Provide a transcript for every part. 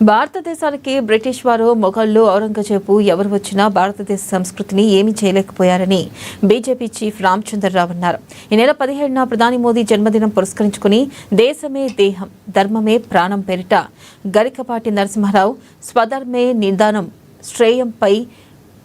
భారతదేశానికి బ్రిటిష్ వారు, మొఘళ్ళు, ఔరంగజేబు ఎవరు వచ్చినా భారతదేశ సంస్కృతిని ఏమీ చేయలేకపోయారని బీజేపీ చీఫ్ రామచంద్రరావు అన్నారు. ఈ నెల 17న ప్రధాని మోదీ జన్మదినం పురస్కరించుకుని దేశమే దేహం, ధర్మమే ప్రాణం పేరిట గరికపాటి నరసింహారావు స్వధర్మే నిదానం శ్రేయంపై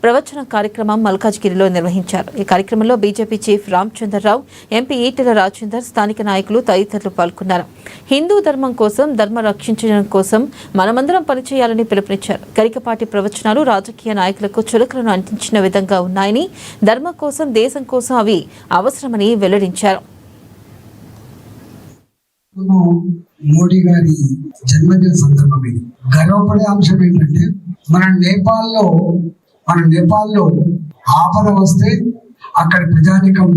ప్రవచన కార్యక్రమం మల్కాజ్గిరిలో నిర్వహించారు. ఈ కార్యక్రమంలో BJP chief Ramachandra Rao, MP Eatala Rajender, స్థానిక నాయకులు తదితరులు పాల్గొన్నారు. హిందూ ధర్మం కోసం, ధర్మ రక్షించడం కోసం మనమందరం పనిచేయాలని పిలుపునిచ్చారు. గరికపాటి ప్రవచనాలు రాజకీయ నాయకులకు చులకలను అందించిన విధంగా ఉన్నాయని, ధర్మం కోసం, దేశం కోసం అవి అవసరమని వెల్లడించారు. మోడీ గారి జన్మదిన సందర్భమే గర్వపడే అంశం ఏంటంటే మన నేపాల్లో ఆపద వస్తే అక్కడ ప్రజానికం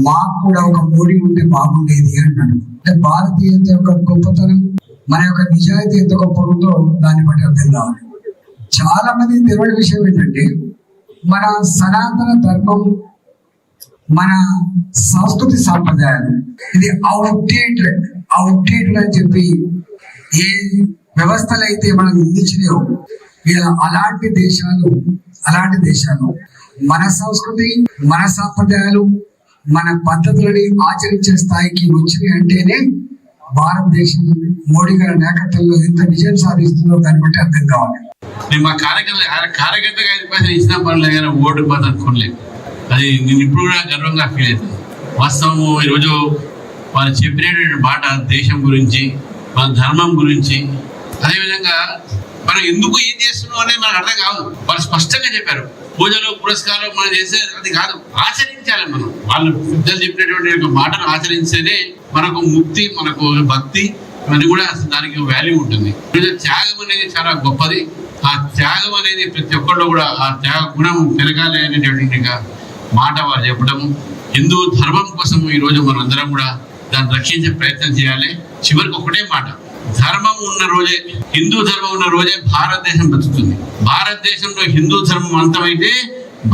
మాకు కూడా ఒక మోడీ ఉంటే బాగుండేది అన్నాడు. అంటే భారతీయత యొక్క గొప్పతనం, మన యొక్క నిజాయితీ ఎంత గొప్ప ఉందో దాన్ని బట్టి అర్థం కావాలి. చాలా మంది తెలియని విషయం ఏంటంటే మన సనాతన ధర్మం, మన సంస్కృతి సాంప్రదాయాలు ఇది అవుట్డేటెడ్ అని చెప్పి ఏ వ్యవస్థలు అయితే మనం నిందించినాయో అలాంటి దేశాలు మన సంస్కృతి, మన సాంప్రదాయాలు, మన పద్ధతులని ఆచరించే స్థాయికి వచ్చినాయి అంటేనే భారతదేశం మోడీ గారి నాయకత్వంలో ఎంత విజయం సాధిస్తుందో దాన్ని బట్టి అర్థం కావాలి. మా కార్యకర్తగా 5 పైసలు ఇచ్చిన పనులు కానీ ఓటు పద్ధతి అనుకోలేదు. అది నేను ఇప్పుడు కూడా గర్వంగా ఫీల్ అవుతుంది. వాస్తవం ఈరోజు వాళ్ళు చెప్పినటువంటి మాట దేశం గురించి, మన ధర్మం గురించి, అదేవిధంగా మనం ఎందుకు ఏం చేస్తున్నాం అనేది మనకు అర్థం కాదు. వాళ్ళు స్పష్టంగా చెప్పారు. పూజలు పురస్కారాలు మనం చేసే అది కాదు, ఆచరించాలి. మనం వాళ్ళు పెద్దలు చెప్పినటువంటి మాటను ఆచరించేదే మనకు ముక్తి, మనకు భక్తి, ఇవన్నీ కూడా దానికి వాల్యూ ఉంటుంది. త్యాగం అనేది చాలా గొప్పది. ఆ త్యాగం అనేది ప్రతి ఒక్కళ్ళు కూడా ఆ త్యాగ గుణం పెరగాలి అనేటువంటి మాట వారు చెప్పడము. హిందూ ధర్మం కోసం ఈరోజు మనందరం కూడా దాన్ని రక్షించే ప్రయత్నం చేయాలి. చివరికి ఒకటే మాట, ధర్మం ఉన్న రోజే, హిందూ ధర్మం ఉన్న రోజే భారతదేశం బతుకుతుంది. భారతదేశంలో హిందూ ధర్మం అంతమైతే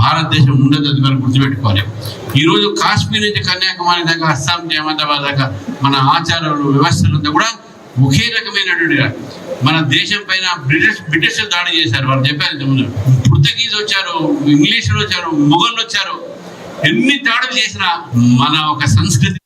భారతదేశం ఉండదు. అది మనం గుర్తుపెట్టుకోవాలి. ఈరోజు కాశ్మీర్ నుంచి కన్యాకుమారి దాకా, అస్సాం నుంచి అహ్మదాబాద్ దాకా మన ఆచారాలు, వ్యవస్థలంతా కూడా ఒకే రకమైనటువంటి. మన దేశం పైన బ్రిటిష్ దాడి చేశారు. వాళ్ళు చెప్పారు ఇంతకుముందు, పోర్చుగీస్ వచ్చారు, ఇంగ్లీషులు వచ్చారు, మొఘళ్ళు వచ్చారు. ఎన్ని దాడులు చేసినా మన ఒక సంస్కృతి